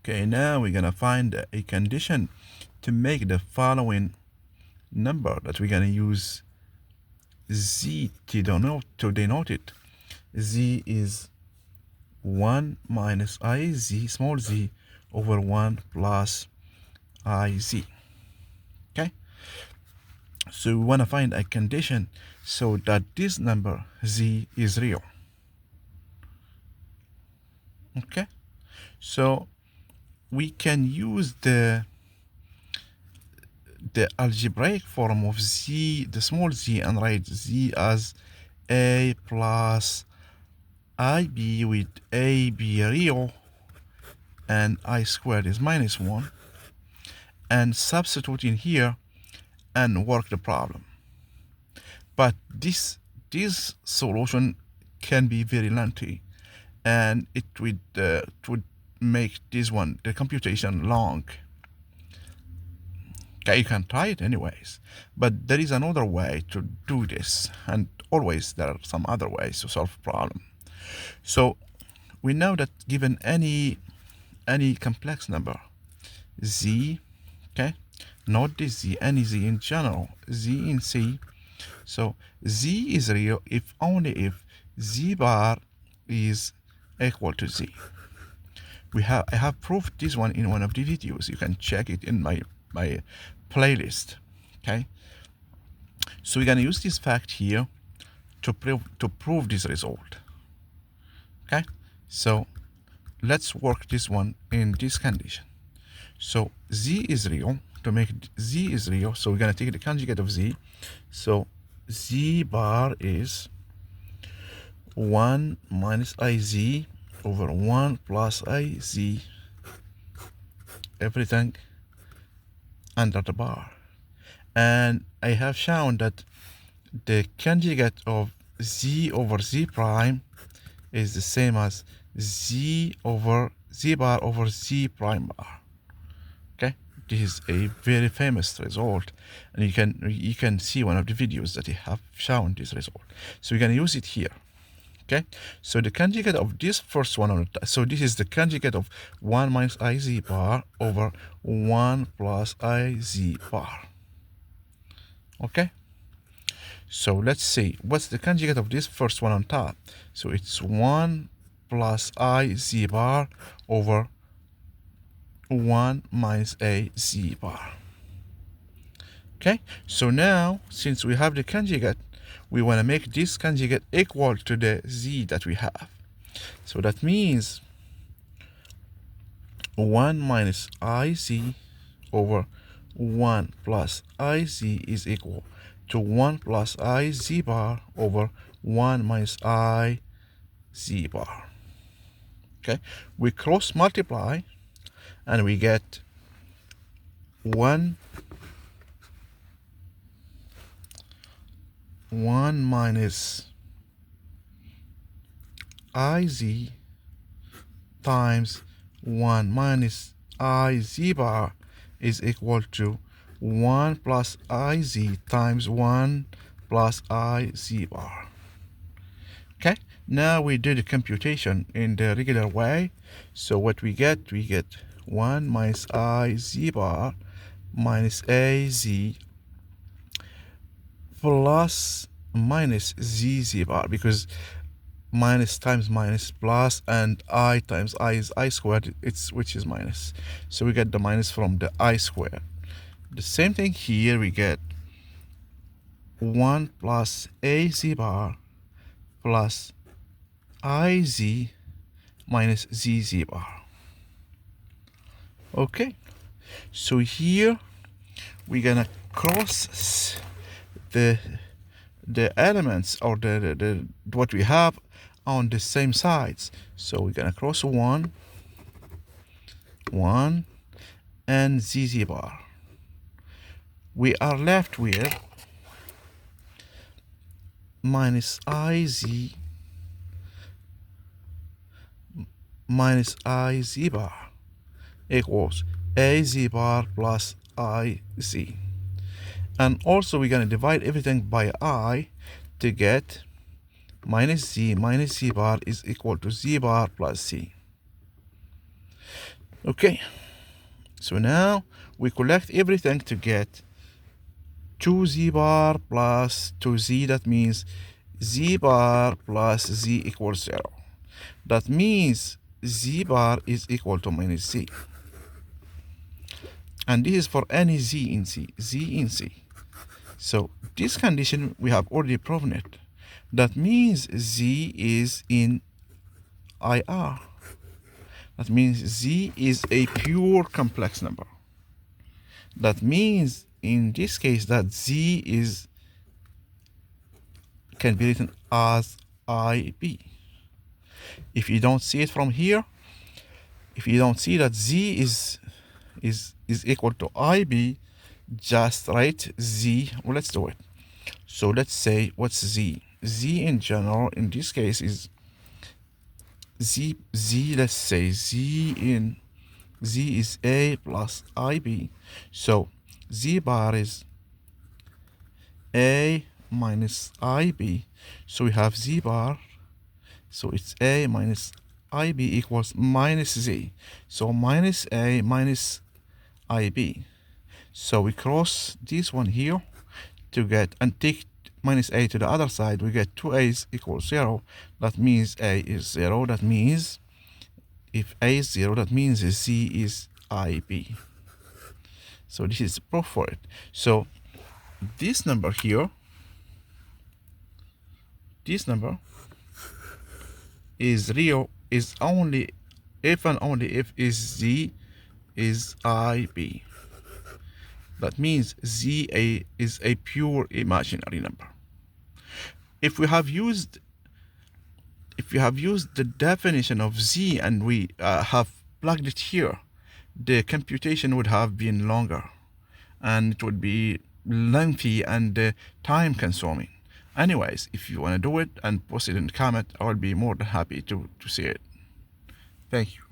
Okay, now we're gonna find a condition to make the following number that we're gonna use z to denote it. Z is 1 minus iz, small z, over 1 plus iz. Okay, so we want to find a condition so that this number z is real. Okay, so we can use the algebraic form of z, the small z, and write z as a plus ib, with a be real and I squared is minus 1, and substitute in here and work the problem. But this solution can be very lengthy, and it would make this one, the computation, long. Okay, you can try it anyways, but there is another way to do this, and always there are some other ways to solve a problem. So we know that given any complex number, z, okay, not this z, any z in general, z in C, so z is real if only if z bar is equal to z. I have proved this one in one of the videos. You can check it in my playlist. Okay, so we're gonna use this fact here to prove this result. Okay, so let's work this one in this condition. So z is real. To make z is real, so we're gonna take the conjugate of z. So z bar is 1 minus iz over 1 plus iz, everything under the bar. And I have shown that the conjugate of z over z prime is the same as z bar over z prime bar. Okay, this is a very famous result, and you can see one of the videos that I have shown this result. So we're going to use it here. Okay, so the conjugate of this first one, so this is the conjugate of 1 minus iz bar over 1 plus iz bar. Okay, so let's see what's the conjugate of this first one on top. So it's 1 plus iz bar over 1 minus a z bar. Okay, so now since we have the conjugate, we want to make this conjugate equal to the z that we have. So that means 1 minus iz over 1 plus iz is equal to 1 plus iz bar over 1 minus iz bar. Okay, we cross multiply and we get 1 minus iz times 1 minus iz bar is equal to 1 plus iz times 1 plus iz bar. Okay, now we do the computation in the regular way. So what we get 1 minus iz bar minus az plus minus z bar, because minus times minus plus, and I times I is I squared, which is minus. So we get the minus from the I squared. The same thing here, we get 1 plus az bar plus iz minus zz bar. Okay, so here we're gonna cross the elements, or the what we have on the same sides. So we're gonna cross 1 and zz bar. We are left with minus iz minus iz bar equals az bar plus iz. And also we're going to divide everything by I to get minus z bar is equal to z bar plus c. Okay, so now we collect everything to get 2z bar plus 2z. That means z bar plus z equals 0. That means z bar is equal to minus z. And this is for any z in C. So this condition, we have already proven it. That means z is in IR. That means z is a pure complex number. That means in this case that z can be written as IB. If you don't see it from here, if you don't see that z is equal to IB, just write z. Well, let's do it. So let's say what's z? Z in general in this case is z. Let's say z is a plus IB. So z bar is a minus IB. So we have z bar. So it's a minus IB equals minus z. So minus a minus IB. So we cross this one here to get, and take minus a to the other side, we get 2a equals 0. That means a is 0. That means if a is 0, that means z is IB. So this is proof for it. So this number here, this number is real, is only if and only if is z is IB. That means z is a pure imaginary number. If we have used the definition of z and we have plugged it here, the computation would have been longer and it would be lengthy and time consuming. Anyways, if you want to do it and post it in the comment, I will be more than happy to see it. Thank you.